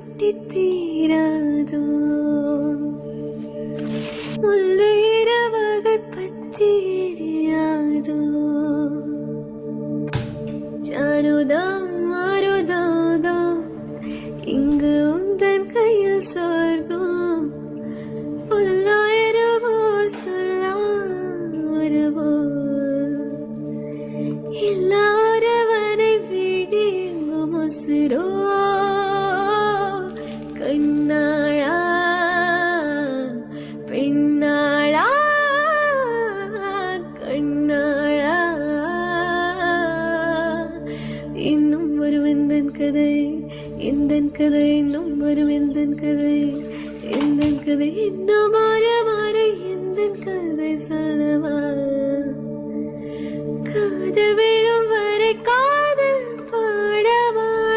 கொட்டி தீராதோ முள்ளுயிரவர்கள் பற்றி எரியாதோ ஜானுதோ மாறுதோதோ இங்கு உந்தன் கையில் சொர்க்கம் உள்ளாயிரவோ சொல்லாமோ எல்லாரவனை விடிங்கு முசிரோ கண்ணாளா பெண்ணாளா கண்ணாளா இன்னும் ஒரு வெந்தன் கதை எந்தன் கதை இன்னும் ஒரு வெந்தன் கதை எந்தன் கதை இன்னும் மாற மாற எந்தன் கதை சொல்லவா காதல்